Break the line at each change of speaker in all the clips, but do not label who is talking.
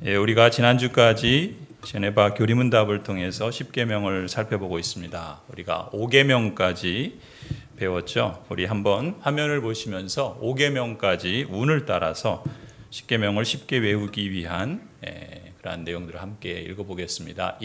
우리가 지난주까지 제네바 교리문답을 통해서 10계명을 살펴보고 있습니다. 우리가 5계명까지 배웠죠. 우리 한번 화면을 보시면서 5계명까지 운을 따라서 10계명을 쉽게 외우기 위한 그러한 내용들을 함께 읽어보겠습니다.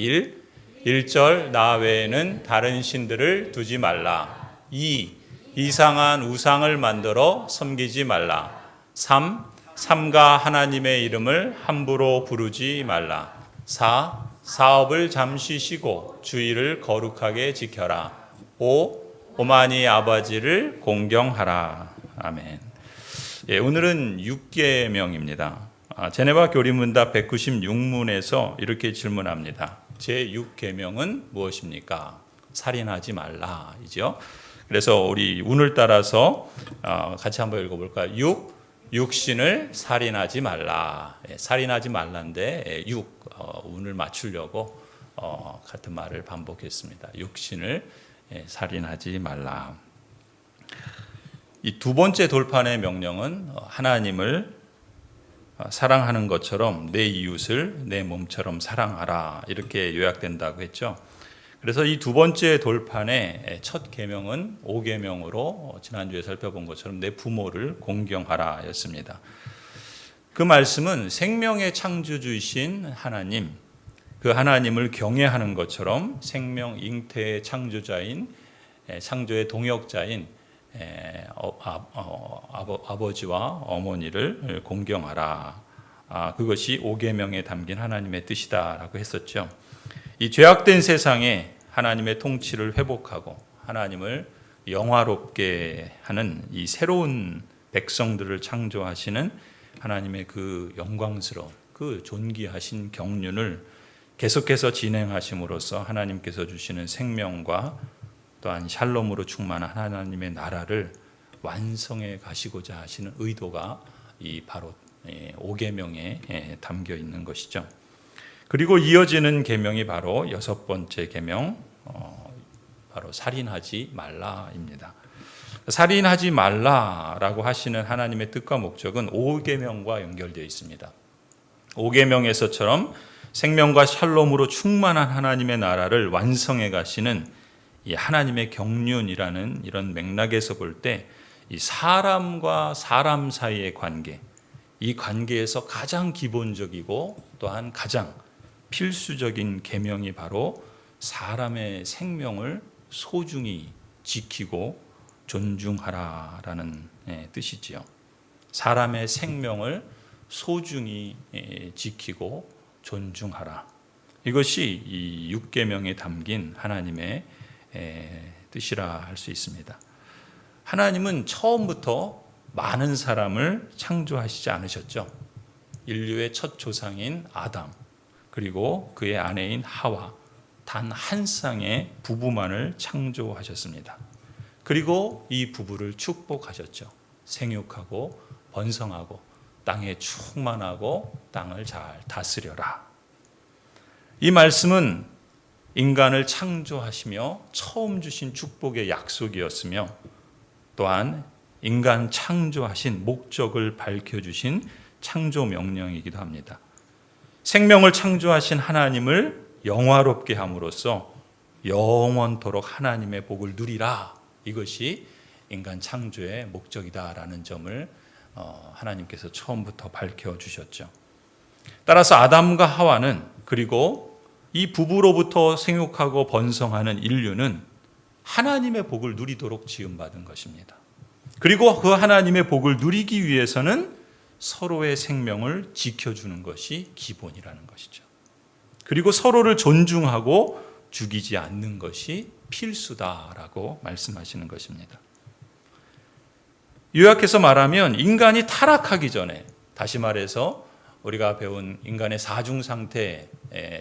1절 나 외에는 다른 신들을 두지 말라. 2. 이상한 우상을 만들어 섬기지 말라. 3. 삼가 하나님의 이름을 함부로 부르지 말라. 4. 사업을 잠시 쉬고 주의를 거룩하게 지켜라. 5. 오만이 아버지를 공경하라. 아멘. 오늘은 6계명입니다. 제네바 교리문답 196문에서 이렇게 질문합니다. 제6계명은 무엇입니까? 살인하지 말라 이죠. 그래서 우리 운을 따라서 같이 한번 읽어볼까요? 6신을 살인하지 말라. 살인하지 말라인데 운을 맞추려고 같은 말을 반복했습니다. 6신을 살인하지 말라. 이 두 번째 돌판의 명령은 하나님을 사랑하는 것처럼 내 이웃을 내 몸처럼 사랑하라 이렇게 요약된다고 했죠. 그래서 이 두 번째 돌판의 첫 계명은 5계명으로 지난주에 살펴본 것처럼 내 부모를 공경하라 였습니다. 그 말씀은 생명의 창조주이신 하나님, 그 하나님을 경외하는 것처럼 생명 잉태의 창조자인 창조의 동역자인 아버지와 어머니를 공경하라. 그것이 5계명에 담긴 하나님의 뜻이다라고 했었죠. 이 죄악된 세상에 하나님의 통치를 회복하고 하나님을 영화롭게 하는 이 새로운 백성들을 창조하시는 하나님의 그 영광스러운 그 존귀하신 경륜을 계속해서 진행하심으로써 하나님께서 주시는 생명과 또한 샬롬으로 충만한 하나님의 나라를 완성해 가시고자 하시는 의도가 이 바로 5계명에 담겨 있는 것이죠. 그리고 이어지는 계명이 바로 6번째 계명, 바로 살인하지 말라입니다. 살인하지 말라라고 하시는 하나님의 뜻과 목적은 5계명과 연결되어 있습니다. 5계명에서처럼 생명과 샬롬으로 충만한 하나님의 나라를 완성해 가시는 이 하나님의 경륜이라는 이런 맥락에서 볼 때 이 사람과 사람 사이의 관계, 이 관계에서 가장 기본적이고 또한 가장 필수적인 계명이 바로 사람의 생명을 소중히 지키고 존중하라라는 뜻이지요. 사람의 생명을 소중히 지키고 존중하라. 이것이 이 6계명에 담긴 하나님의 뜻이라 할 수 있습니다. 하나님은 처음부터 많은 사람을 창조하시지 않으셨죠. 인류의 첫 조상인 아담, 그리고 그의 아내인 하와, 단 한 쌍의 부부만을 창조하셨습니다. 그리고 이 부부를 축복하셨죠. 생육하고 번성하고 땅에 충만하고 땅을 잘 다스려라. 이 말씀은 인간을 창조하시며 처음 주신 축복의 약속이었으며 또한 인간 창조하신 목적을 밝혀주신 창조 명령이기도 합니다. 생명을 창조하신 하나님을 영화롭게 함으로써 영원토록 하나님의 복을 누리라. 이것이 인간 창조의 목적이다라는 점을 하나님께서 처음부터 밝혀주셨죠. 따라서 아담과 하와는 그리고 이 부부로부터 생육하고 번성하는 인류는 하나님의 복을 누리도록 지음받은 것입니다. 그리고 그 하나님의 복을 누리기 위해서는 서로의 생명을 지켜주는 것이 기본이라는 것이죠. 그리고 서로를 존중하고 죽이지 않는 것이 필수다라고 말씀하시는 것입니다. 요약해서 말하면 인간이 타락하기 전에, 다시 말해서 우리가 배운 인간의 사중 상태,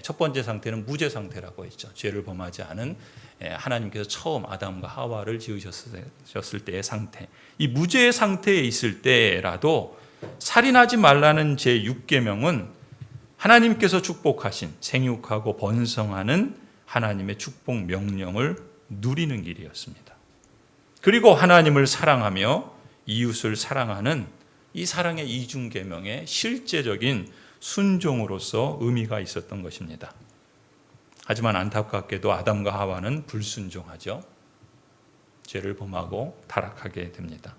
첫 번째 상태는 무죄 상태라고 했죠. 죄를 범하지 않은 하나님께서 처음 아담과 하와를 지으셨을 때의 상태. 이 무죄의 상태에 있을 때라도 살인하지 말라는 제6계명은 하나님께서 축복하신 생육하고 번성하는 하나님의 축복 명령을 누리는 길이었습니다. 그리고 하나님을 사랑하며 이웃을 사랑하는 이 사랑의 이중계명의 실제적인 순종으로서 의미가 있었던 것입니다. 하지만 안타깝게도 아담과 하와는 불순종하죠. 죄를 범하고 타락하게 됩니다.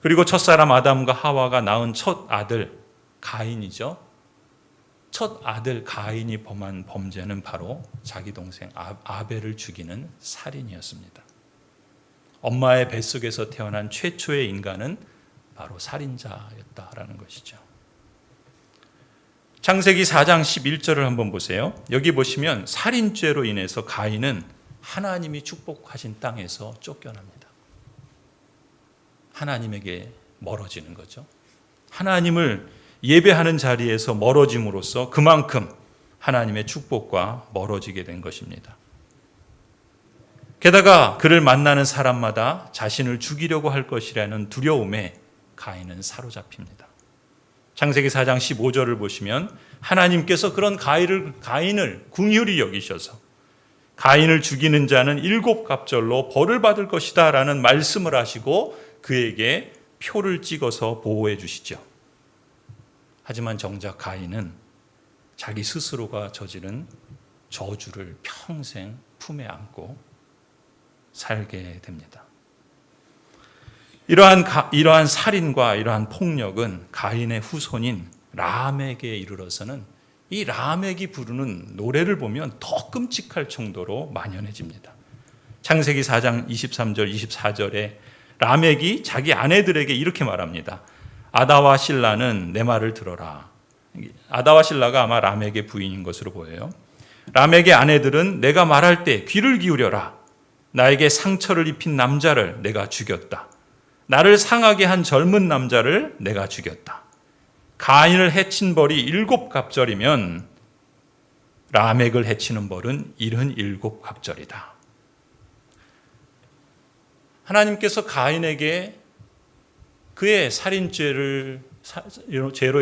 그리고 첫사람 아담과 하와가 낳은 첫 아들 가인이죠. 첫 아들 가인이 범한 범죄는 바로 자기 동생 아벨을 죽이는 살인이었습니다. 엄마의 뱃속에서 태어난 최초의 인간은 바로 살인자였다라는 것이죠. 창세기 4장 11절을 한번 보세요. 여기 보시면 살인죄로 인해서 가인은 하나님이 축복하신 땅에서 쫓겨납니다. 하나님에게 멀어지는 거죠. 하나님을 예배하는 자리에서 멀어짐으로써 그만큼 하나님의 축복과 멀어지게 된 것입니다. 게다가 그를 만나는 사람마다 자신을 죽이려고 할 것이라는 두려움에 가인은 사로잡힙니다. 창세기 4장 15절을 보시면 하나님께서 그런 가인을 긍휼히 여기셔서 가인을 죽이는 자는 7갑절로 벌을 받을 것이다 라는 말씀을 하시고 그에게 표를 찍어서 보호해 주시죠. 하지만 정작 가인은 자기 스스로가 저지른 저주를 평생 품에 안고 살게 됩니다. 이러한 살인과 이러한 폭력은 가인의 후손인 라멕에 이르러서는 이 라멕이 부르는 노래를 보면 더 끔찍할 정도로 만연해집니다. 창세기 4장 23절 24절에 라멕이 자기 아내들에게 이렇게 말합니다. 아다와 실라는 내 말을 들어라. 아다와 실라가 아마 라멕의 부인인 것으로 보여요. 라멕의 아내들은 내가 말할 때 귀를 기울여라. 나에게 상처를 입힌 남자를 내가 죽였다. 나를 상하게 한 젊은 남자를 내가 죽였다. 가인을 해친 벌이 7갑절이면 라멕을 해치는 벌은 77갑절이다. 하나님께서 가인에게 그의 살인죄로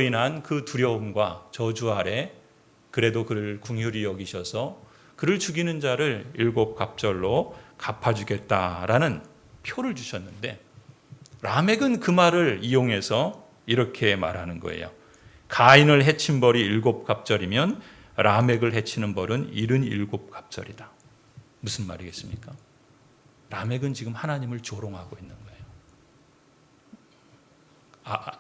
인한 그 두려움과 저주 아래 그래도 그를 긍휼히 여기셔서 그를 죽이는 자를 7갑절로 갚아주겠다라는 표를 주셨는데 라멕은 그 말을 이용해서 이렇게 말하는 거예요. 가인을 해친 벌이 7갑절이면 라멕을 해치는 벌은 77갑절이다. 무슨 말이겠습니까? 라멕은 지금 하나님을 조롱하고 있는 거예요.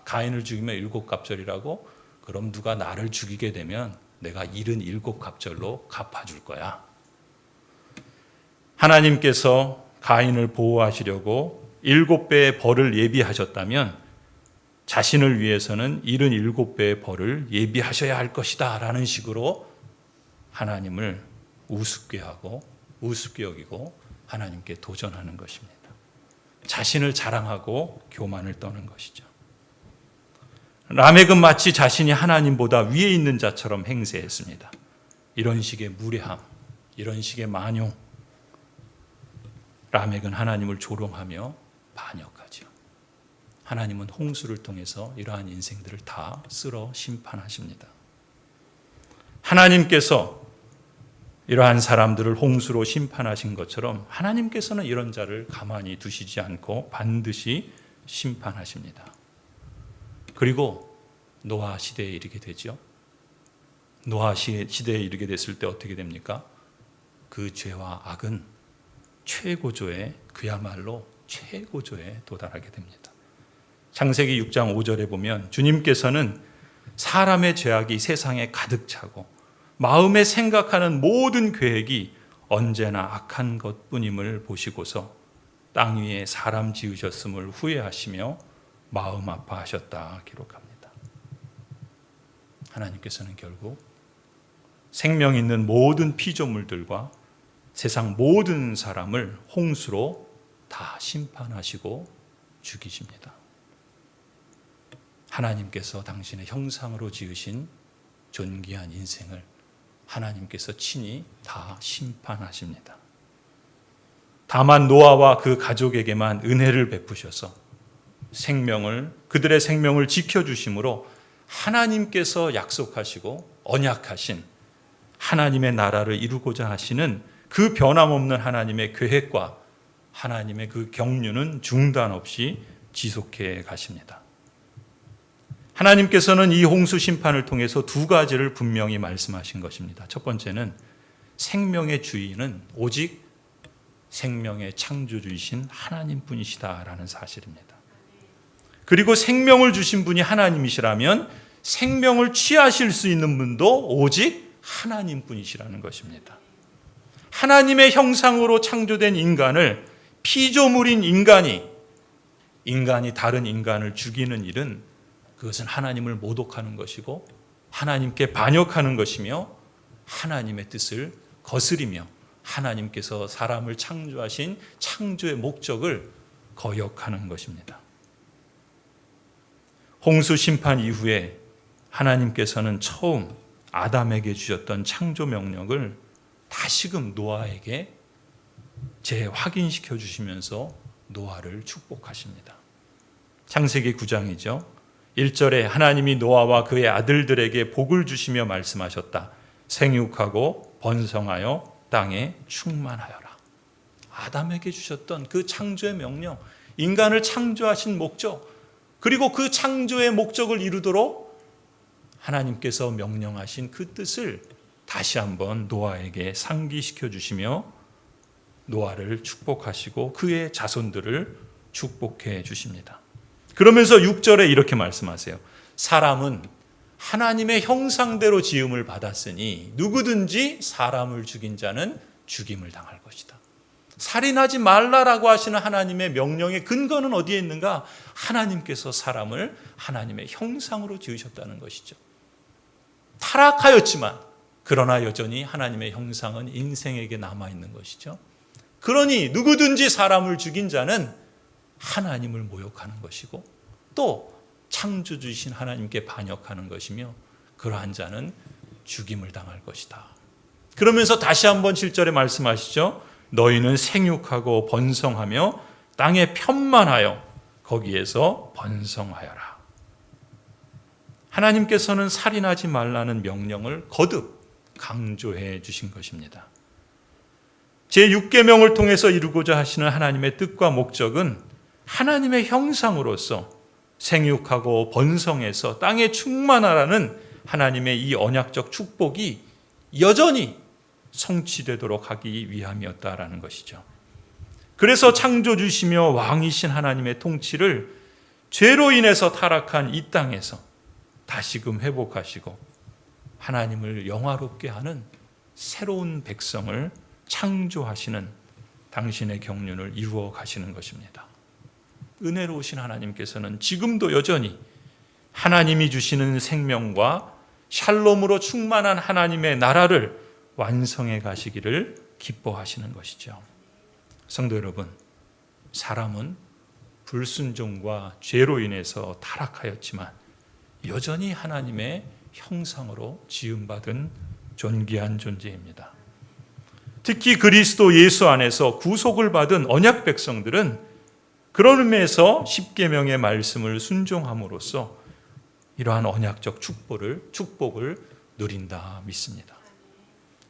가인을 죽이면 7갑절이라고? 그럼 누가 나를 죽이게 되면 내가 77갑절로 갚아줄 거야. 하나님께서 가인을 보호하시려고 7배의 벌을 예비하셨다면 자신을 위해서는 77배의 벌을 예비하셔야 할 것이다 라는 식으로 하나님을 우습게 하고 우습게 여기고 하나님께 도전하는 것입니다. 자신을 자랑하고 교만을 떠는 것이죠. 라멕은 마치 자신이 하나님보다 위에 있는 자처럼 행세했습니다. 이런 식의 무례함, 이런 식의 만용, 라멕은 하나님을 조롱하며 반역하죠. 하나님은 홍수를 통해서 이러한 인생들을 다 쓸어 심판하십니다. 하나님께서 이러한 사람들을 홍수로 심판하신 것처럼 하나님께서는 이런 자를 가만히 두시지 않고 반드시 심판하십니다. 그리고 노아 시대에 이르게 되죠. 노아 시대에 이르게 됐을 때 어떻게 됩니까? 그 죄와 악은 최고조에 그야말로 최고조에 도달하게 됩니다. 창세기 6장 5절에 보면 주님께서는 사람의 죄악이 세상에 가득 차고 마음에 생각하는 모든 계획이 언제나 악한 것뿐임을 보시고서 땅 위에 사람 지으셨음을 후회하시며 마음 아파하셨다 기록합니다. 하나님께서는 결국 생명 있는 모든 피조물들과 세상 모든 사람을 홍수로 다 심판하시고 죽이십니다. 하나님께서 당신의 형상으로 지으신 존귀한 인생을 하나님께서 친히 다 심판하십니다. 다만 노아와 그 가족에게만 은혜를 베푸셔서 그들의 생명을 지켜주심으로 하나님께서 약속하시고 언약하신 하나님의 나라를 이루고자 하시는 그 변함없는 하나님의 계획과 하나님의 그 경륜은 중단 없이 지속해 가십니다. 하나님께서는 이 홍수 심판을 통해서 두 가지를 분명히 말씀하신 것입니다. 첫 번째는 생명의 주인은 오직 생명의 창조주이신 하나님뿐이시다라는 사실입니다. 그리고 생명을 주신 분이 하나님이시라면 생명을 취하실 수 있는 분도 오직 하나님뿐이시라는 것입니다. 하나님의 형상으로 창조된 인간을 피조물인 인간이 다른 인간을 죽이는 일은 그것은 하나님을 모독하는 것이고 하나님께 반역하는 것이며 하나님의 뜻을 거스리며 하나님께서 사람을 창조하신 창조의 목적을 거역하는 것입니다. 홍수 심판 이후에 하나님께서는 처음 아담에게 주셨던 창조 명령을 다시금 노아에게 재확인시켜 주시면서 노아를 축복하십니다. 창세기 9장이죠. 1절에 하나님이 노아와 그의 아들들에게 복을 주시며 말씀하셨다. 생육하고 번성하여 땅에 충만하여라. 아담에게 주셨던 그 창조의 명령, 인간을 창조하신 목적, 그리고 그 창조의 목적을 이루도록 하나님께서 명령하신 그 뜻을 다시 한번 노아에게 상기시켜 주시며 노아를 축복하시고 그의 자손들을 축복해 주십니다. 그러면서 6절에 이렇게 말씀하세요. 사람은 하나님의 형상대로 지음을 받았으니 누구든지 사람을 죽인 자는 죽임을 당할 것이다. 살인하지 말라라고 하시는 하나님의 명령의 근거는 어디에 있는가? 하나님께서 사람을 하나님의 형상으로 지으셨다는 것이죠. 타락하였지만 그러나 여전히 하나님의 형상은 인생에게 남아있는 것이죠. 그러니 누구든지 사람을 죽인 자는 하나님을 모욕하는 것이고 또 창조주이신 하나님께 반역하는 것이며 그러한 자는 죽임을 당할 것이다. 그러면서 다시 한번 7절에 말씀하시죠. 너희는 생육하고 번성하며 땅에 편만하여 거기에서 번성하여라. 하나님께서는 살인하지 말라는 명령을 거듭 강조해 주신 것입니다. 제6계명을 통해서 이루고자 하시는 하나님의 뜻과 목적은 하나님의 형상으로서 생육하고 번성해서 땅에 충만하라는 하나님의 이 언약적 축복이 여전히 성취되도록 하기 위함이었다라는 것이죠. 그래서 창조주시며 왕이신 하나님의 통치를 죄로 인해서 타락한 이 땅에서 다시금 회복하시고 하나님을 영화롭게 하는 새로운 백성을 창조하시는 당신의 경륜을 이루어 가시는 것입니다. 은혜로우신 하나님께서는 지금도 여전히 하나님이 주시는 생명과 샬롬으로 충만한 하나님의 나라를 완성해 가시기를 기뻐하시는 것이죠. 성도 여러분, 사람은 불순종과 죄로 인해서 타락하였지만 여전히 하나님의 형상으로 지음받은 존귀한 존재입니다. 특히 그리스도 예수 안에서 구속을 받은 언약 백성들은 그런 의미에서 십계명의 말씀을 순종함으로써 이러한 언약적 축복을 누린다 믿습니다.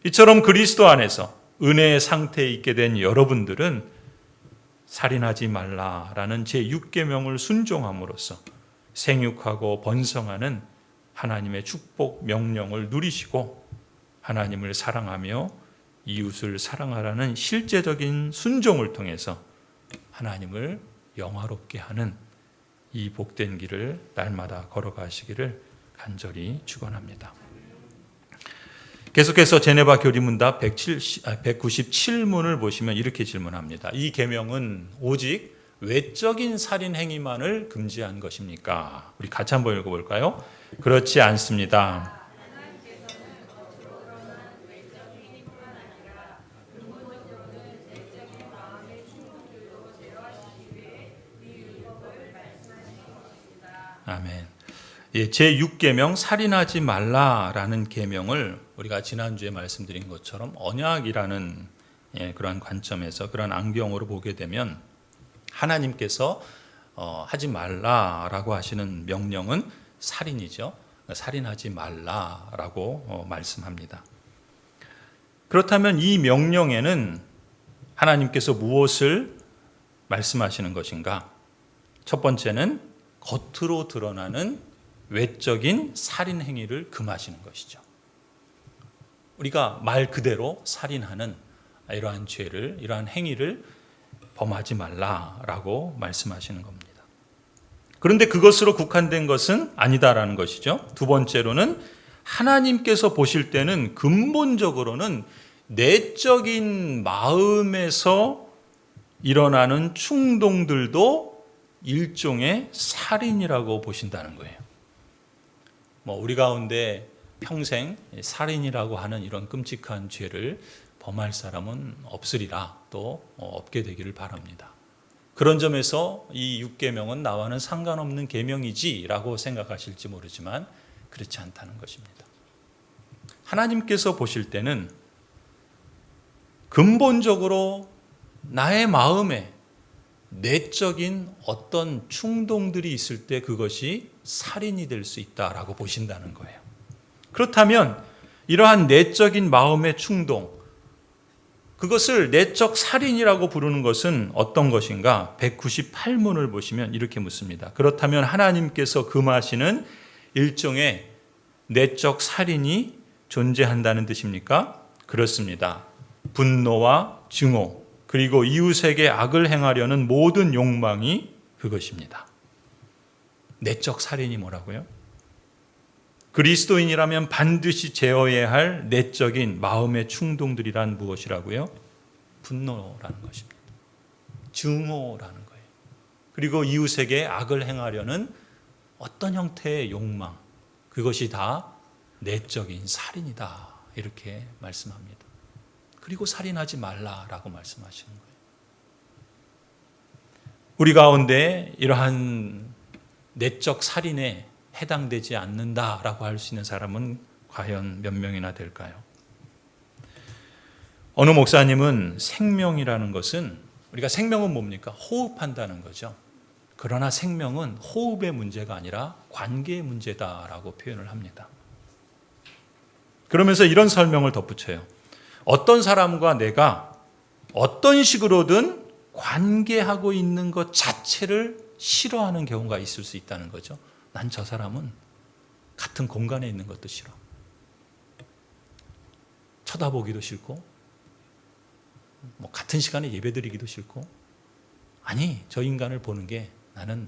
이처럼 그리스도 안에서 은혜의 상태에 있게 된 여러분들은 살인하지 말라라는 제6계명을 순종함으로써 생육하고 번성하는 하나님의 축복 명령을 누리시고 하나님을 사랑하며 이웃을 사랑하라는 실제적인 순종을 통해서 하나님을 영화롭게 하는 이 복된 길을 날마다 걸어가시기를 간절히 축원합니다. 계속해서 제네바 교리문답 197문을 보시면 이렇게 질문합니다. 이 계명은 오직 외적인 살인 행위만을 금지한 것입니까? 우리 같이 한번 읽어볼까요? 그렇지 않습니다. 아멘. 예, 제6계명 살인하지 말라라는 계명을 우리가 지난주에 말씀드린 것처럼 언약이라는 그러한 관점에서 그런 안경으로 보게 되면 하나님께서 하지 말라라고 하시는 명령은 살인이죠. 살인하지 말라라고 말씀합니다. 그렇다면 이 명령에는 하나님께서 무엇을 말씀하시는 것인가? 첫 번째는 겉으로 드러나는 외적인 살인 행위를 금하시는 것이죠. 우리가 말 그대로 살인하는 이러한 죄를, 이러한 행위를 범하지 말라라고 말씀하시는 겁니다. 그런데 그것으로 국한된 것은 아니다라는 것이죠. 두 번째로는 하나님께서 보실 때는 근본적으로는 내적인 마음에서 일어나는 충동들도 일종의 살인이라고 보신다는 거예요. 우리 가운데 평생 살인이라고 하는 이런 끔찍한 죄를 범할 사람은 없으리라, 또 없게 되기를 바랍니다. 그런 점에서 이 6계명은 나와는 상관없는 계명이지라고 생각하실지 모르지만 그렇지 않다는 것입니다. 하나님께서 보실 때는 근본적으로 나의 마음에 내적인 어떤 충동들이 있을 때 그것이 살인이 될 수 있다라고 보신다는 거예요. 그렇다면 이러한 내적인 마음의 충동, 그것을 내적 살인이라고 부르는 것은 어떤 것인가? 198문을 보시면 이렇게 묻습니다. 그렇다면 하나님께서 금하시는 일종의 내적 살인이 존재한다는 뜻입니까? 그렇습니다. 분노와 증오, 그리고 이웃에게 악을 행하려는 모든 욕망이 그것입니다. 내적 살인이 뭐라고요? 그리스도인이라면 반드시 제어해야 할 내적인 마음의 충동들이란 무엇이라고요? 분노라는 것입니다. 증오라는 거예요. 그리고 이웃에게 악을 행하려는 어떤 형태의 욕망, 그것이 다 내적인 살인이다, 이렇게 말씀합니다. 그리고 살인하지 말라라고 말씀하시는 거예요. 우리 가운데 이러한 내적 살인에 해당되지 않는다라고 할 수 있는 사람은 과연 몇 명이나 될까요? 어느 목사님은 생명이라는 것은, 우리가 생명은 뭡니까? 호흡한다는 거죠. 그러나 생명은 호흡의 문제가 아니라 관계의 문제다라고 표현을 합니다. 그러면서 이런 설명을 덧붙여요. 어떤 사람과 내가 어떤 식으로든 관계하고 있는 것 자체를 싫어하는 경우가 있을 수 있다는 거죠. 난 저 사람은 같은 공간에 있는 것도 싫어. 쳐다보기도 싫고, 같은 시간에 예배드리기도 싫고, 아니, 저 인간을 보는 게 나는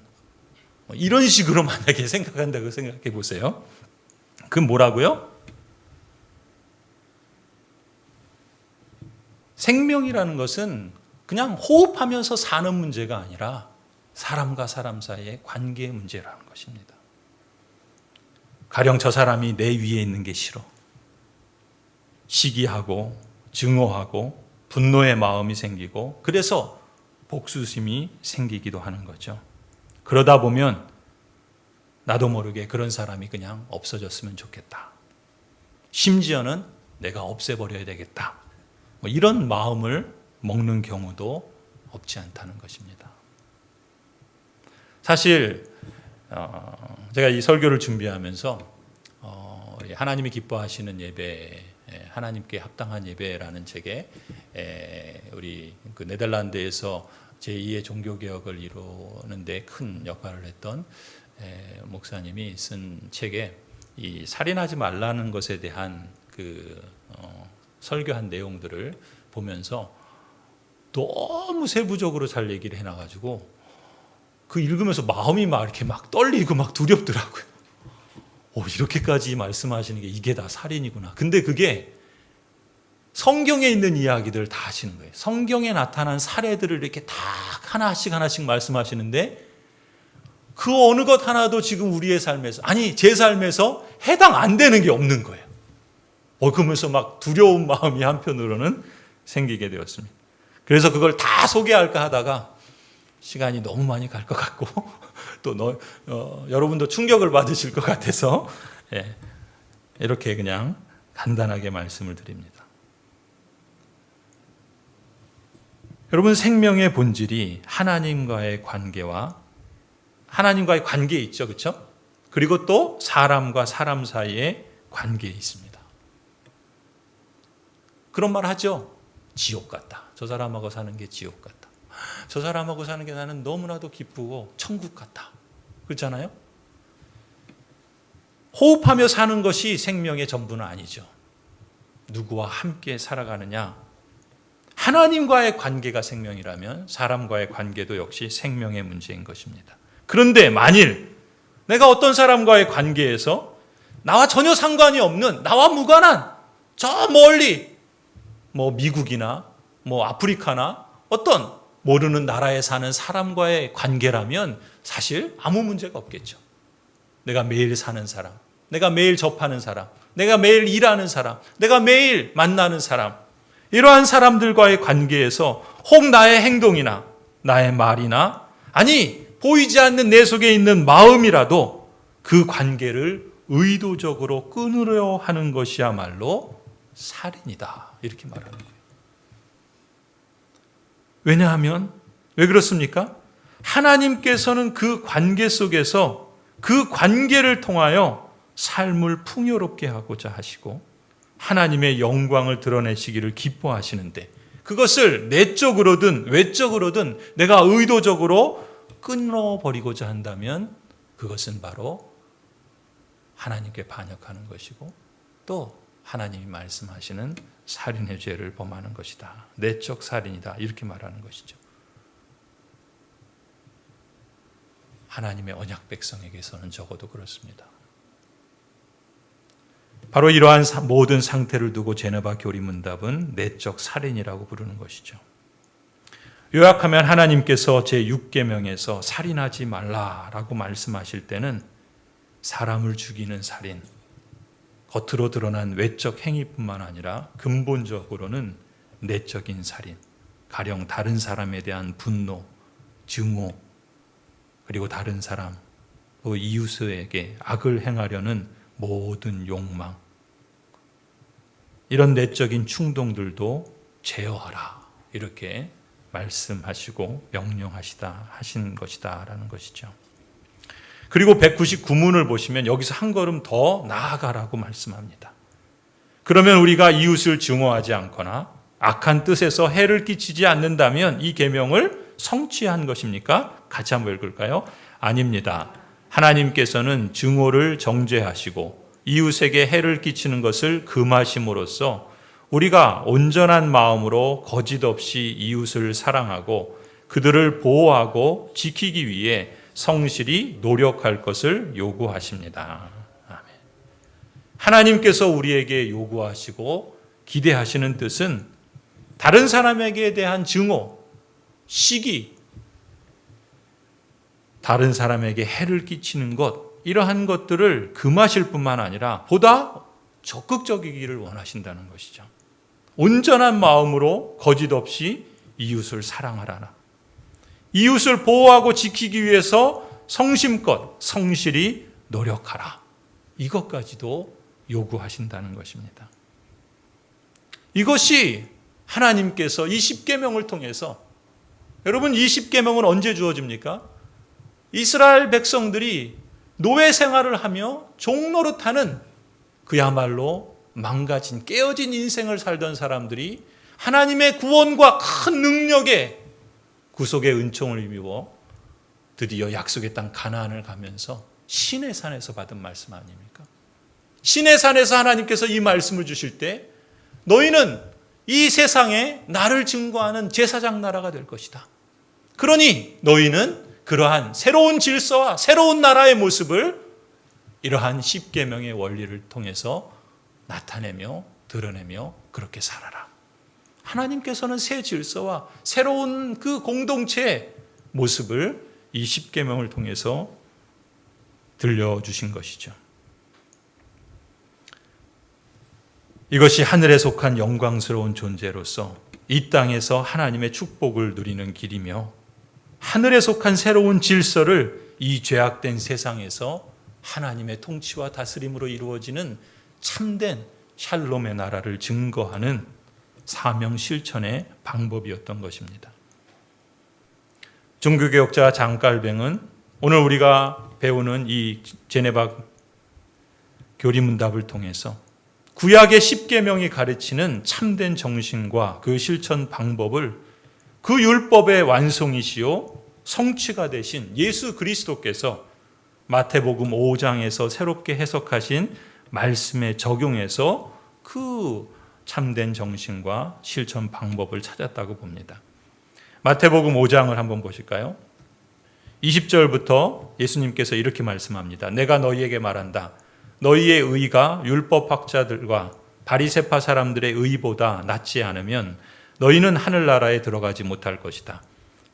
이런 식으로 만약에 생각한다고 생각해 보세요. 그건 뭐라고요? 생명이라는 것은 그냥 호흡하면서 사는 문제가 아니라 사람과 사람 사이의 관계의 문제라는 것입니다. 가령 저 사람이 내 위에 있는 게 싫어. 시기하고 증오하고 분노의 마음이 생기고, 그래서 복수심이 생기기도 하는 거죠. 그러다 보면 나도 모르게 그런 사람이 그냥 없어졌으면 좋겠다. 심지어는 내가 없애버려야 되겠다. 이런 마음을 먹는 경우도 없지 않다는 것입니다. 사실 제가 이 설교를 준비하면서 하나님이 기뻐하시는 예배, 하나님께 합당한 예배라는 책에 우리 그 네덜란드에서 제2의 종교개혁을 이루는데 큰 역할을 했던 목사님이 쓴 책에 이 살인하지 말라는 것에 대한 그 설교한 내용들을 보면서 너무 세부적으로 잘 얘기를 해놔가지고 그 읽으면서 마음이 막 이렇게 막 떨리고 막 두렵더라고요. 이렇게까지 말씀하시는 게 이게 다 살인이구나. 근데 그게 성경에 있는 이야기들을 다 하시는 거예요. 성경에 나타난 사례들을 이렇게 다 하나씩 말씀하시는데 그 어느 것 하나도 지금 우리의 삶에서, 아니 제 삶에서 해당 안 되는 게 없는 거예요. 그러면서 막 두려운 마음이 한편으로는 생기게 되었습니다. 그래서 그걸 다 소개할까 하다가 시간이 너무 많이 갈 것 같고 또 여러분도 충격을 받으실 것 같아서 이렇게 그냥 간단하게 말씀을 드립니다. 여러분, 생명의 본질이 하나님과의 관계에 있죠, 그렇죠? 그리고 또 사람과 사람 사이의 관계에 있습니다. 그런 말 하죠. 지옥 같다. 저 사람하고 사는 게 지옥 같다. 저 사람하고 사는 게 나는 너무나도 기쁘고 천국 같다. 그렇잖아요? 호흡하며 사는 것이 생명의 전부는 아니죠. 누구와 함께 살아가느냐? 하나님과의 관계가 생명이라면 사람과의 관계도 역시 생명의 문제인 것입니다. 그런데 만일 내가 어떤 사람과의 관계에서 나와 전혀 상관이 없는, 나와 무관한 저 멀리 미국이나 아프리카나 어떤 모르는 나라에 사는 사람과의 관계라면 사실 아무 문제가 없겠죠. 내가 매일 사는 사람, 내가 매일 접하는 사람, 내가 매일 일하는 사람, 내가 매일 만나는 사람, 이러한 사람들과의 관계에서 혹 나의 행동이나 나의 말이나 아니 보이지 않는 내 속에 있는 마음이라도 그 관계를 의도적으로 끊으려 하는 것이야말로 살인이다. 이렇게 말하는 거예요. 왜냐하면 왜 그렇습니까? 하나님께서는 그 관계 속에서 그 관계를 통하여 삶을 풍요롭게 하고자 하시고 하나님의 영광을 드러내시기를 기뻐하시는데 그것을 내적으로든 외적으로든 내가 의도적으로 끊어버리고자 한다면 그것은 바로 하나님께 반역하는 것이고 또 하나님이 말씀하시는 살인의 죄를 범하는 것이다. 내적 살인이다. 이렇게 말하는 것이죠. 하나님의 언약 백성에게서는 적어도 그렇습니다. 바로 이러한 모든 상태를 두고 제네바 교리문답은 내적 살인이라고 부르는 것이죠. 요약하면 하나님께서 제6계명에서 살인하지 말라라고 말씀하실 때는 사람을 죽이는 살인, 겉으로 드러난 외적 행위뿐만 아니라 근본적으로는 내적인 살인, 가령 다른 사람에 대한 분노, 증오, 그리고 다른 사람, 또 이웃에게 악을 행하려는 모든 욕망, 이런 내적인 충동들도 제어하라 이렇게 말씀하시고 하신 것이다라는 것이죠. 그리고 199문을 보시면 여기서 한 걸음 더 나아가라고 말씀합니다. 그러면 우리가 이웃을 증오하지 않거나 악한 뜻에서 해를 끼치지 않는다면 이 계명을 성취한 것입니까? 같이 한번 읽을까요? 아닙니다. 하나님께서는 증오를 정죄하시고 이웃에게 해를 끼치는 것을 금하심으로써 우리가 온전한 마음으로 거짓 없이 이웃을 사랑하고 그들을 보호하고 지키기 위해 성실히 노력할 것을 요구하십니다. 아멘. 하나님께서 우리에게 요구하시고 기대하시는 뜻은 다른 사람에게 대한 증오, 시기, 다른 사람에게 해를 끼치는 것, 이러한 것들을 금하실 뿐만 아니라 보다 적극적이기를 원하신다는 것이죠. 온전한 마음으로 거짓 없이 이웃을 사랑하라나. 이웃을 보호하고 지키기 위해서 성심껏 성실히 노력하라. 이것까지도 요구하신다는 것입니다. 이것이 하나님께서 이 10계명을 통해서, 여러분 이 10계명은 언제 주어집니까? 이스라엘 백성들이 노예 생활을 하며 종노릇하는 그야말로 망가진 깨어진 인생을 살던 사람들이 하나님의 구원과 큰 능력에 구속의 은총을 입어 드디어 약속의 땅 가나안을 가면서 신의 산에서 받은 말씀 아닙니까? 신의 산에서 하나님께서 이 말씀을 주실 때 너희는 이 세상에 나를 증거하는 제사장 나라가 될 것이다. 그러니 너희는 그러한 새로운 질서와 새로운 나라의 모습을 이러한 10계명의 원리를 통해서 나타내며 드러내며 그렇게 살아라. 하나님께서는 새 질서와 새로운 그 공동체의 모습을 이 10계명을 통해서 들려주신 것이죠. 이것이 하늘에 속한 영광스러운 존재로서 이 땅에서 하나님의 축복을 누리는 길이며 하늘에 속한 새로운 질서를 이 죄악된 세상에서 하나님의 통치와 다스림으로 이루어지는 참된 샬롬의 나라를 증거하는 사명 실천의 방법이었던 것입니다. 종교개혁자 장깔뱅은 오늘 우리가 배우는 이 제네바 교리문답을 통해서 구약의 10계명이 가르치는 참된 정신과 그 실천 방법을 그 율법의 완성이시요 성취가 되신 예수 그리스도께서 마태복음 5장에서 새롭게 해석하신 말씀에 적용해서 그 참된 정신과 실천 방법을 찾았다고 봅니다. 마태복음 5장을 한번 보실까요? 20절부터 예수님께서 이렇게 말씀합니다. 내가 너희에게 말한다. 너희의 의가 율법학자들과 바리새파 사람들의 의보다 낫지 않으면 너희는 하늘나라에 들어가지 못할 것이다.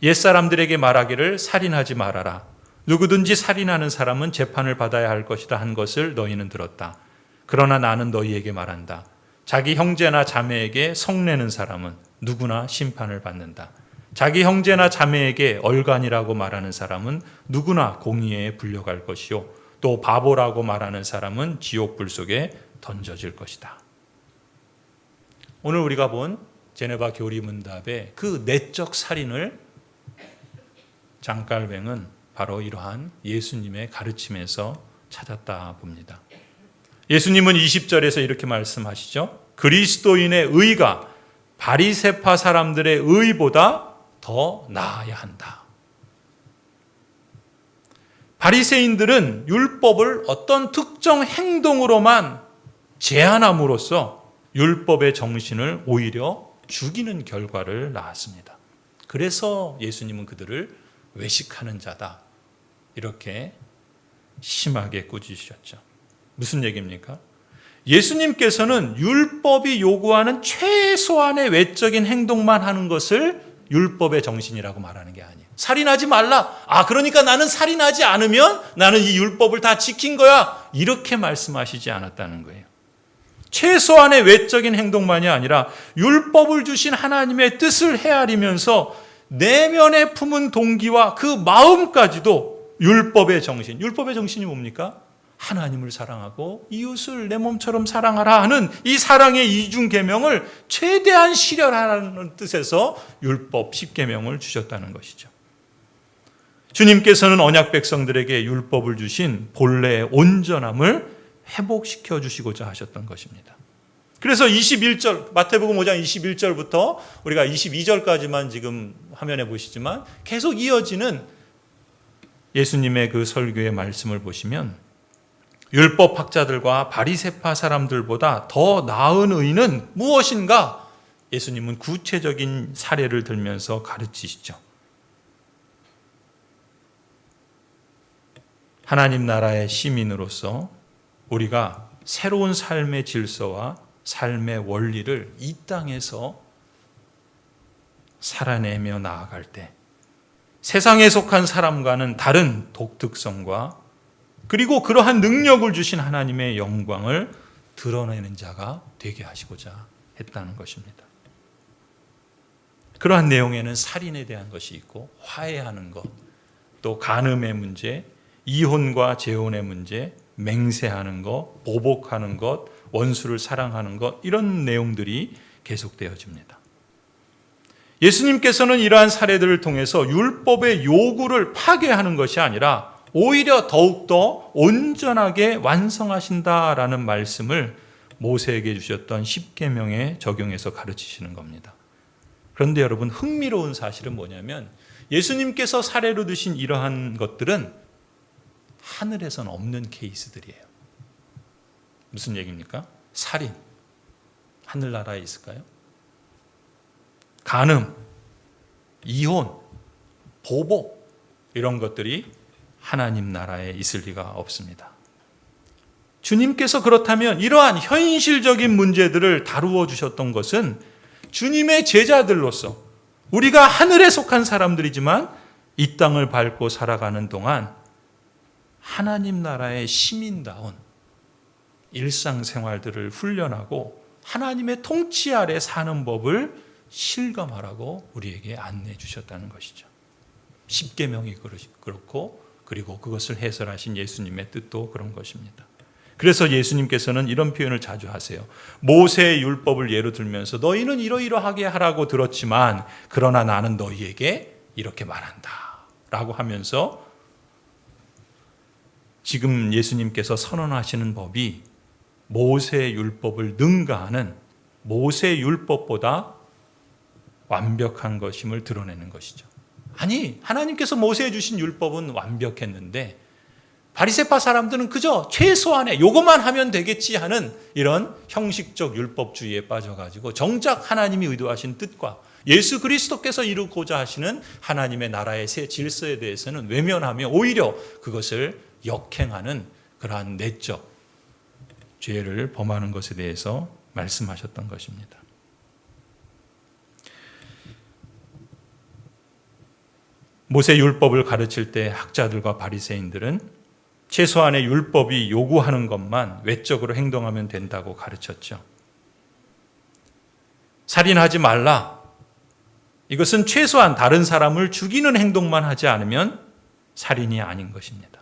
옛사람들에게 말하기를 살인하지 말아라. 누구든지 살인하는 사람은 재판을 받아야 할 것이다 한 것을 너희는 들었다. 그러나 나는 너희에게 말한다. 자기 형제나 자매에게 성내는 사람은 누구나 심판을 받는다. 자기 형제나 자매에게 얼간이라고 말하는 사람은 누구나 공의에 불려갈 것이요. 또 바보라고 말하는 사람은 지옥불 속에 던져질 것이다. 오늘 우리가 본 제네바 교리문답의 그 내적 살인을 장깔뱅은 바로 이러한 예수님의 가르침에서 찾았다 봅니다. 예수님은 20절에서 이렇게 말씀하시죠. 그리스도인의 의가 바리새파 사람들의 의보다 더 나아야 한다. 바리새인들은 율법을 어떤 특정 행동으로만 제한함으로써 율법의 정신을 오히려 죽이는 결과를 낳았습니다. 그래서 예수님은 그들을 외식하는 자다 이렇게 심하게 꾸짖으셨죠. 무슨 얘기입니까? 예수님께서는 율법이 요구하는 최소한의 외적인 행동만 하는 것을 율법의 정신이라고 말하는 게 아니에요. 살인하지 말라. 그러니까 나는 살인하지 않으면 나는 이 율법을 다 지킨 거야. 이렇게 말씀하시지 않았다는 거예요. 최소한의 외적인 행동만이 아니라 율법을 주신 하나님의 뜻을 헤아리면서 내면에 품은 동기와 그 마음까지도 율법의 정신. 율법의 정신이 뭡니까? 하나님을 사랑하고 이웃을 내 몸처럼 사랑하라 하는 이 사랑의 이중 계명을 최대한 실현하라는 뜻에서 율법 10계명을 주셨다는 것이죠. 주님께서는 언약 백성들에게 율법을 주신 본래의 온전함을 회복시켜 주시고자 하셨던 것입니다. 그래서 21절 마태복음 5장 21절부터 우리가 22절까지만 지금 화면에 보시지만 계속 이어지는 예수님의 그 설교의 말씀을 보시면 율법학자들과 바리새파 사람들보다 더 나은 의는 무엇인가? 예수님은 구체적인 사례를 들면서 가르치시죠. 하나님 나라의 시민으로서 우리가 새로운 삶의 질서와 삶의 원리를 이 땅에서 살아내며 나아갈 때 세상에 속한 사람과는 다른 독특성과 그리고 그러한 능력을 주신 하나님의 영광을 드러내는 자가 되게 하시고자 했다는 것입니다. 그러한 내용에는 살인에 대한 것이 있고 화해하는 것, 또 간음의 문제, 이혼과 재혼의 문제, 맹세하는 것, 보복하는 것, 원수를 사랑하는 것 이런 내용들이 계속되어집니다. 예수님께서는 이러한 사례들을 통해서 율법의 요구를 파괴하는 것이 아니라 오히려 더욱더 온전하게 완성하신다라는 말씀을 모세에게 주셨던 10계명에 적용해서 가르치시는 겁니다. 그런데 여러분 흥미로운 사실은 뭐냐면 예수님께서 사례로 드신 이러한 것들은 하늘에선 없는 케이스들이에요. 무슨 얘기입니까? 살인, 하늘나라에 있을까요? 간음, 이혼, 보복 이런 것들이 하나님 나라에 있을 리가 없습니다. 주님께서 그렇다면 이러한 현실적인 문제들을 다루어 주셨던 것은 주님의 제자들로서 우리가 하늘에 속한 사람들이지만 이 땅을 밟고 살아가는 동안 하나님 나라의 시민다운 일상생활들을 훈련하고 하나님의 통치 아래 사는 법을 실감하라고 우리에게 안내해 주셨다는 것이죠. 10계명이 그렇고 그리고 그것을 해설하신 예수님의 뜻도 그런 것입니다. 그래서 예수님께서는 이런 표현을 자주 하세요. 모세의 율법을 예로 들면서 너희는 이러이러하게 하라고 들었지만 그러나 나는 너희에게 이렇게 말한다 라고 하면서 지금 예수님께서 선언하시는 법이 모세의 율법을 능가하는 모세의 율법보다 완벽한 것임을 드러내는 것이죠. 아니, 하나님께서 모세에 주신 율법은 완벽했는데 바리새파 사람들은 그저 최소한의 요것만 하면 되겠지 하는 이런 형식적 율법주의에 빠져가지고 정작 하나님이 의도하신 뜻과 예수 그리스도께서 이루고자 하시는 하나님의 나라의 새 질서에 대해서는 외면하며 오히려 그것을 역행하는 그러한 내적 죄를 범하는 것에 대해서 말씀하셨던 것입니다. 모세 율법을 가르칠 때 학자들과 바리새인들은 최소한의 율법이 요구하는 것만 외적으로 행동하면 된다고 가르쳤죠. 살인하지 말라. 이것은 최소한 다른 사람을 죽이는 행동만 하지 않으면 살인이 아닌 것입니다.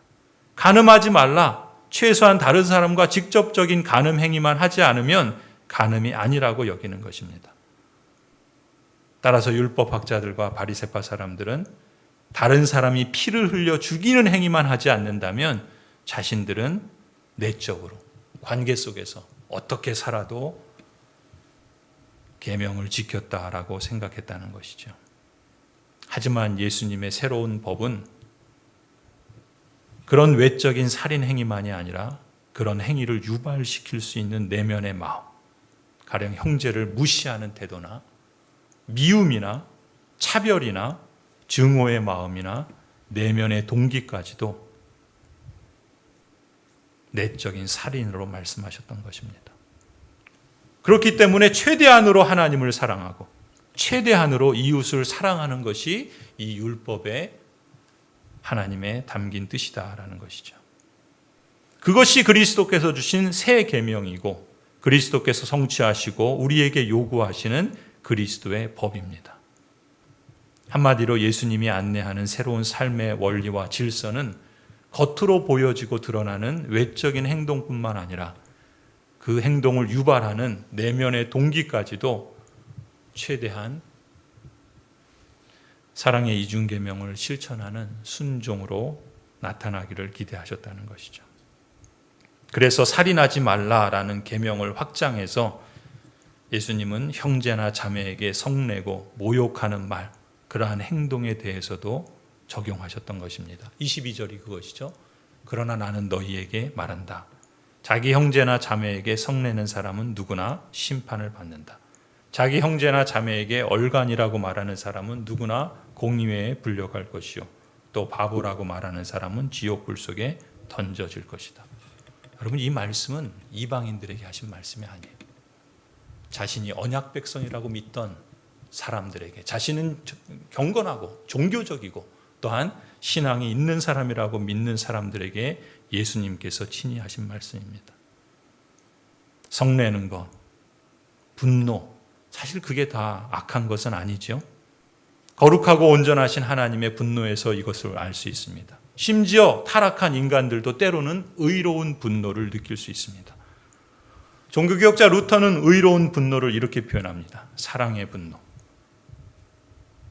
간음하지 말라. 최소한 다른 사람과 직접적인 간음 행위만 하지 않으면 간음이 아니라고 여기는 것입니다. 따라서 율법학자들과 바리새파 사람들은 다른 사람이 피를 흘려 죽이는 행위만 하지 않는다면 자신들은 내적으로 관계 속에서 어떻게 살아도 계명을 지켰다라고 생각했다는 것이죠. 하지만 예수님의 새로운 법은 그런 외적인 살인 행위만이 아니라 그런 행위를 유발시킬 수 있는 내면의 마음, 가령 형제를 무시하는 태도나 미움이나 차별이나 증오의 마음이나 내면의 동기까지도 내적인 살인으로 말씀하셨던 것입니다. 그렇기 때문에 최대한으로 하나님을 사랑하고 최대한으로 이웃을 사랑하는 것이 이 율법에 하나님의 담긴 뜻이다라는 것이죠. 그것이 그리스도께서 주신 새 계명이고 그리스도께서 성취하시고 우리에게 요구하시는 그리스도의 법입니다. 한마디로 예수님이 안내하는 새로운 삶의 원리와 질서는 겉으로 보여지고 드러나는 외적인 행동뿐만 아니라 그 행동을 유발하는 내면의 동기까지도 최대한 사랑의 이중계명을 실천하는 순종으로 나타나기를 기대하셨다는 것이죠. 그래서 살인하지 말라라는 계명을 확장해서 예수님은 형제나 자매에게 성내고 모욕하는 말, 그러한 행동에 대해서도 적용하셨던 것입니다. 22절이 그것이죠. 그러나 나는 너희에게 말한다. 자기 형제나 자매에게 성내는 사람은 누구나 심판을 받는다. 자기 형제나 자매에게 얼간이라고 말하는 사람은 누구나 공의회에 불려갈 것이요. 또 바보라고 말하는 사람은 지옥 불 속에 던져질 것이다. 여러분, 이 말씀은 이방인들에게 하신 말씀이 아니에요. 자신이 언약 백성이라고 믿던 사람들에게, 자신은 경건하고 종교적이고 또한 신앙이 있는 사람이라고 믿는 사람들에게 예수님께서 친히 하신 말씀입니다. 성내는 것, 분노, 사실 그게 다 악한 것은 아니죠. 거룩하고 온전하신 하나님의 분노에서 이것을 알 수 있습니다. 심지어 타락한 인간들도 때로는 의로운 분노를 느낄 수 있습니다. 종교개혁자 루터는 의로운 분노를 이렇게 표현합니다. 사랑의 분노.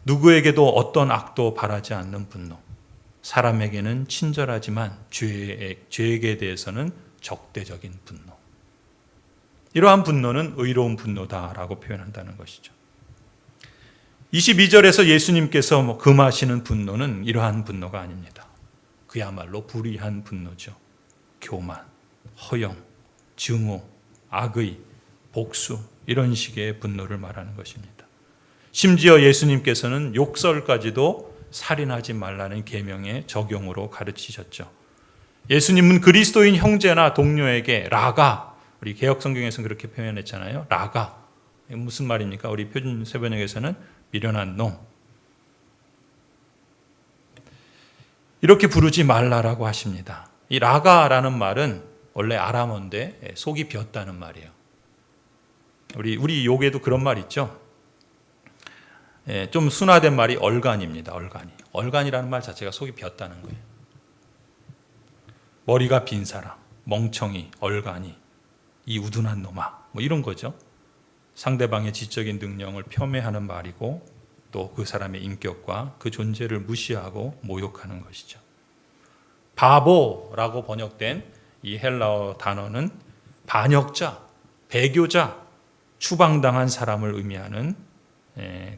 누구에게도 어떤 악도 바라지 않는 분노. 사람에게는 친절하지만 죄에게 대해서는 적대적인 분노. 이러한 분노는 의로운 분노다라고 표현한다는 것이죠. 22절에서 예수님께서 금하시는 분노는 이러한 분노가 아닙니다. 그야말로 불의한 분노죠. 교만, 허영, 증오, 악의, 복수, 이런 식의 분노를 말하는 것입니다. 심지어 예수님께서는 욕설까지도 살인하지 말라는 계명의 적용으로 가르치셨죠. 예수님은 그리스도인 형제나 동료에게 라가, 우리 개역성경에서는 그렇게 표현했잖아요. 라가, 무슨 말입니까? 우리 표준 세번역에서는 미련한 놈, 이렇게 부르지 말라라고 하십니다. 이 라가라는 말은 원래 아람어인데 속이 비었다는 말이에요. 우리 욕에도 그런 말 있죠. 좀 순화된 말이 얼간입니다. 얼간이라는 말 자체가 속이 비었다는 거예요. 머리가 빈 사람, 멍청이, 얼간이, 이 우둔한 놈아, 뭐 이런 거죠. 상대방의 지적인 능력을 폄훼하는 말이고 또 그 사람의 인격과 그 존재를 무시하고 모욕하는 것이죠. 바보라고 번역된 이 헬라어 단어는 반역자, 배교자, 추방당한 사람을 의미하는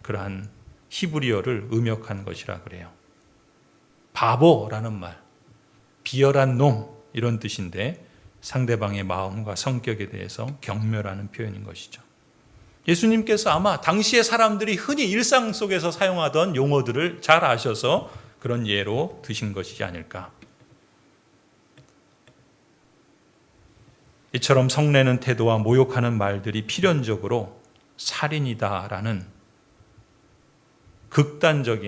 그러한 히브리어를 음역한 것이라 그래요. 바보라는 말, 비열한 놈 이런 뜻인데 상대방의 마음과 성격에 대해서 경멸하는 표현인 것이죠. 예수님께서 아마 당시의 사람들이 흔히 일상 속에서 사용하던 용어들을 잘 아셔서 그런 예로 드신 것이지 않을까. 이처럼 성내는 태도와 모욕하는 말들이 필연적으로 살인이다라는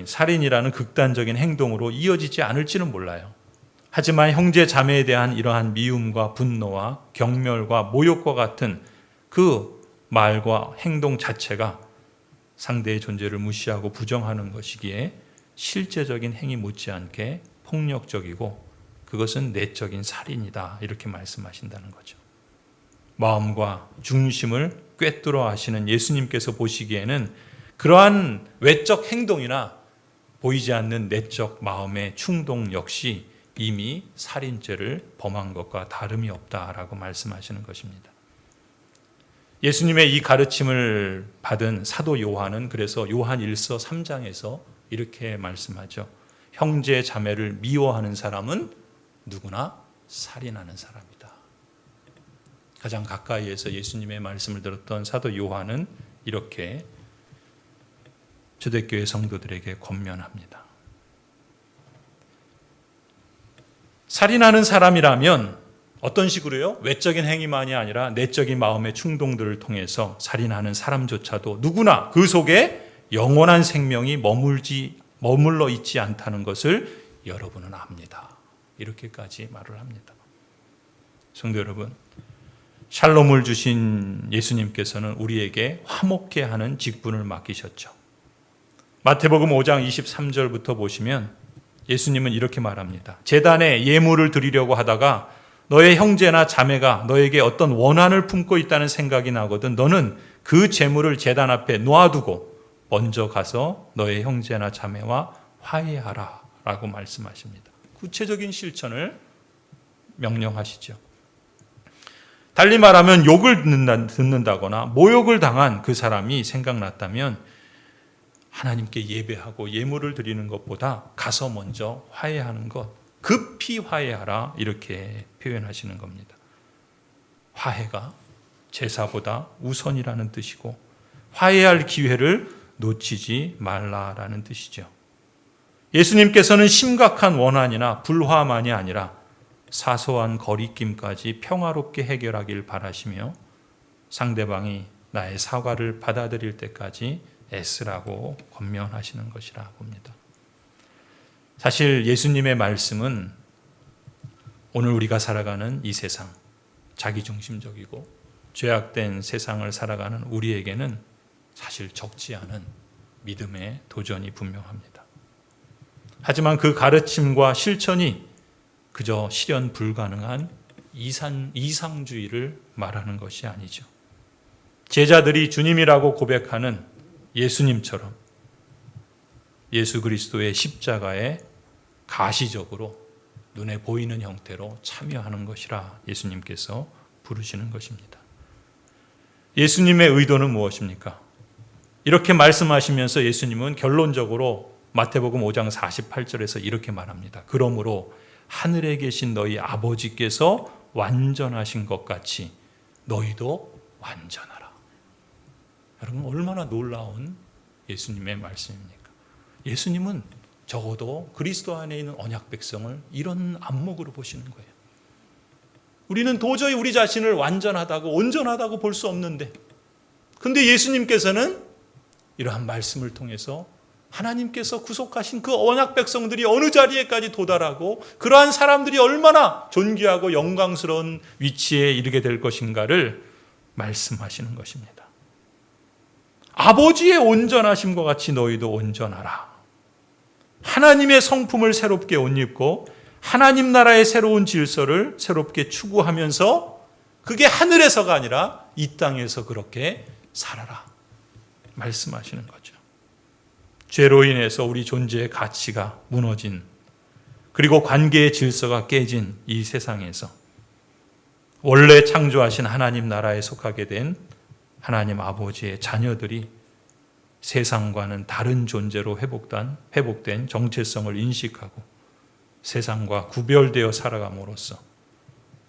살인이라는 극단적인 행동으로 이어지지 않을지는 몰라요. 하지만 형제 자매에 대한 이러한 미움과 분노와 경멸과 모욕과 같은 그 말과 행동 자체가 상대의 존재를 무시하고 부정하는 것이기에 실제적인 행위 못지않게 폭력적이고 그것은 내적인 살인이다 이렇게 말씀하신다는 거죠. 마음과 중심을 꿰뚫어 아시는 예수님께서 보시기에는 그러한 외적 행동이나 보이지 않는 내적 마음의 충동 역시 이미 살인죄를 범한 것과 다름이 없다라고 말씀하시는 것입니다. 예수님의 이 가르침을 받은 사도 요한은 그래서 요한 1서 3장에서 이렇게 말씀하죠. 형제 자매를 미워하는 사람은 누구나 살인하는 사람이다. 가장 가까이에서 예수님의 말씀을 들었던 사도 요한은 이렇게 초대교회 성도들에게 권면합니다. 살인하는 사람이라면 어떤 식으로요? 외적인 행위만이 아니라 내적인 마음의 충동들을 통해서 살인하는 사람조차도 누구나 그 속에 영원한 생명이 머물러 있지 않다는 것을 여러분은 압니다. 이렇게까지 말을 합니다. 성도 여러분, 샬롬을 주신 예수님께서는 우리에게 화목케 하는 직분을 맡기셨죠. 마태복음 5장 23절부터 보시면 예수님은 이렇게 말합니다. 제단에 예물을 드리려고 하다가 너의 형제나 자매가 너에게 어떤 원한을 품고 있다는 생각이 나거든 너는 그 제물을 제단 앞에 놓아두고 먼저 가서 너의 형제나 자매와 화해하라 라고 말씀하십니다. 구체적인 실천을 명령하시죠. 달리 말하면 욕을 듣는다거나 모욕을 당한 그 사람이 생각났다면 하나님께 예배하고 예물을 드리는 것보다 가서 먼저 화해하는 것, 급히 화해하라 이렇게 표현하시는 겁니다. 화해가 제사보다 우선이라는 뜻이고 화해할 기회를 놓치지 말라라는 뜻이죠. 예수님께서는 심각한 원한이나 불화만이 아니라 사소한 거리낌까지 평화롭게 해결하길 바라시며 상대방이 나의 사과를 받아들일 때까지 애쓰라고 권면하시는 것이라 봅니다. 사실 예수님의 말씀은 오늘 우리가 살아가는 이 세상, 자기중심적이고 죄악된 세상을 살아가는 우리에게는 사실 적지 않은 믿음의 도전이 분명합니다. 하지만 그 가르침과 실천이 그저 실현 불가능한 이상주의를 말하는 것이 아니죠. 제자들이 주님이라고 고백하는 예수님처럼 예수 그리스도의 십자가에 가시적으로 눈에 보이는 형태로 참여하는 것이라 예수님께서 부르시는 것입니다. 예수님의 의도는 무엇입니까? 이렇게 말씀하시면서 예수님은 결론적으로 마태복음 5장 48절에서 이렇게 말합니다. 그러므로 하늘에 계신 너희 아버지께서 완전하신 것 같이 너희도 완전하라. 여러분 얼마나 놀라운 예수님의 말씀입니까? 예수님은 적어도 그리스도 안에 있는 언약 백성을 이런 안목으로 보시는 거예요. 우리는 도저히 우리 자신을 완전하다고 온전하다고 볼 수 없는데 근데 예수님께서는 이러한 말씀을 통해서 하나님께서 구속하신 그 언약 백성들이 어느 자리에까지 도달하고 그러한 사람들이 얼마나 존귀하고 영광스러운 위치에 이르게 될 것인가를 말씀하시는 것입니다. 아버지의 온전하심과 같이 너희도 온전하라. 하나님의 성품을 새롭게 옷 입고 하나님 나라의 새로운 질서를 새롭게 추구하면서 그게 하늘에서가 아니라 이 땅에서 그렇게 살아라 말씀하시는 거죠. 죄로 인해서 우리 존재의 가치가 무너진 그리고 관계의 질서가 깨진 이 세상에서 원래 창조하신 하나님 나라에 속하게 된 하나님 아버지의 자녀들이 세상과는 다른 존재로 회복된 정체성을 인식하고 세상과 구별되어 살아감으로써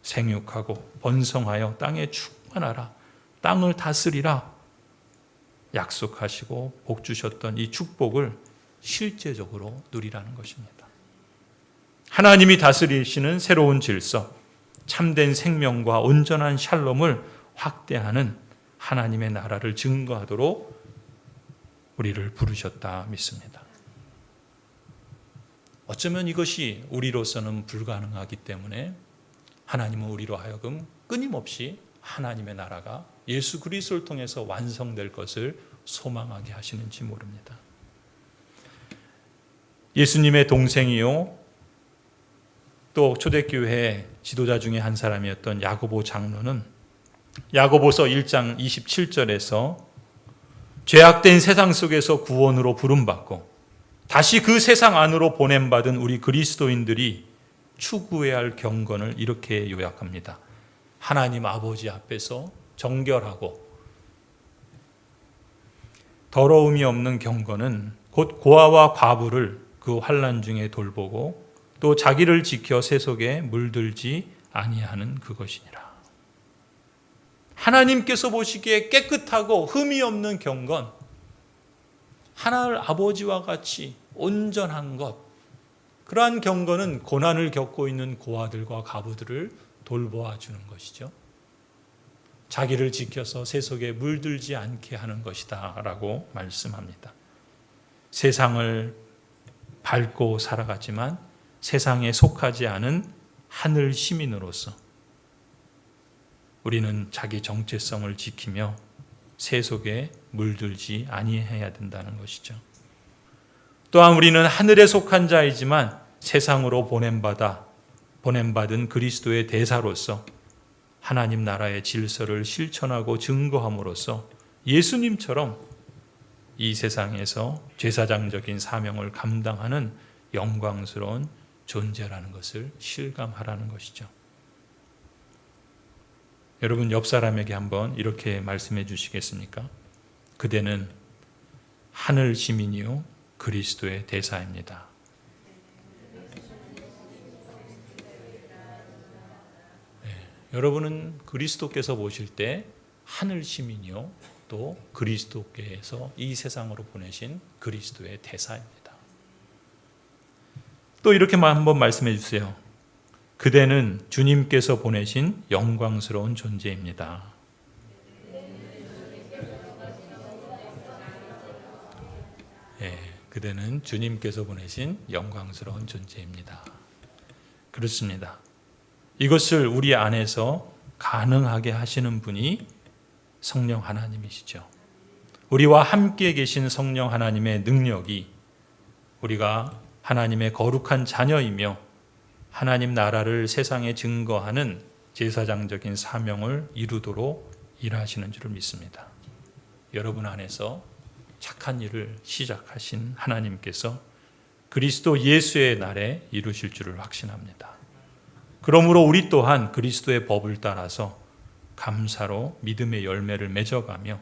생육하고 번성하여 땅에 충만하라, 땅을 다스리라 약속하시고 복 주셨던 이 축복을 실제적으로 누리라는 것입니다. 하나님이 다스리시는 새로운 질서, 참된 생명과 온전한 샬롬을 확대하는 하나님의 나라를 증거하도록 우리를 부르셨다 믿습니다. 어쩌면 이것이 우리로서는 불가능하기 때문에 하나님은 우리로 하여금 끊임없이 하나님의 나라가 예수 그리스도를 통해서 완성될 것을 소망하게 하시는지 모릅니다. 예수님의 동생이요 또 초대교회 지도자 중에 한 사람이었던 야고보 장로는 야고보서 1장 27절에서 죄악된 세상 속에서 구원으로 부름받고 다시 그 세상 안으로 보냄받은 우리 그리스도인들이 추구해야 할 경건을 이렇게 요약합니다. 하나님 아버지 앞에서 정결하고 더러움이 없는 경건은 곧 고아와 과부를 그 환난 중에 돌보고 또 자기를 지켜 세속에 물들지 아니하는 그것이니라. 하나님께서 보시기에 깨끗하고 흠이 없는 경건, 하나님 아버지와 같이 온전한 것, 그러한 경건은 고난을 겪고 있는 고아들과 과부들을 돌보아 주는 것이죠. 자기를 지켜서 세속에 물들지 않게 하는 것이다 라고 말씀합니다. 세상을 밟고 살아가지만 세상에 속하지 않은 하늘 시민으로서 우리는 자기 정체성을 지키며 세속에 물들지 아니해야 된다는 것이죠. 또한 우리는 하늘에 속한 자이지만 세상으로 보냄받은 그리스도의 대사로서 하나님 나라의 질서를 실천하고 증거함으로써 예수님처럼 이 세상에서 제사장적인 사명을 감당하는 영광스러운 존재라는 것을 실감하라는 것이죠. 여러분 옆 사람에게 한번 이렇게 말씀해 주시겠습니까? 그대는 하늘 시민이요 그리스도의 대사입니다. 네, 여러분은 그리스도께서 보실 때 하늘 시민이요 또 그리스도께서 이 세상으로 보내신 그리스도의 대사입니다. 또 이렇게만 한번 말씀해 주세요. 그대는 주님께서 보내신 영광스러운 존재입니다. 예, 그대는 주님께서 보내신 영광스러운 존재입니다. 그렇습니다. 이것을 우리 안에서 가능하게 하시는 분이 성령 하나님이시죠. 우리와 함께 계신 성령 하나님의 능력이 우리가 하나님의 거룩한 자녀이며 하나님 나라를 세상에 증거하는 제사장적인 사명을 이루도록 일하시는 줄을 믿습니다. 여러분 안에서 착한 일을 시작하신 하나님께서 그리스도 예수의 날에 이루실 줄을 확신합니다. 그러므로 우리 또한 그리스도의 법을 따라서 감사로 믿음의 열매를 맺어가며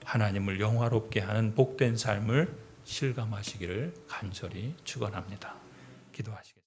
하나님을 영화롭게 하는 복된 삶을 실감하시기를 간절히 축원합니다. 기도하시겠습니다.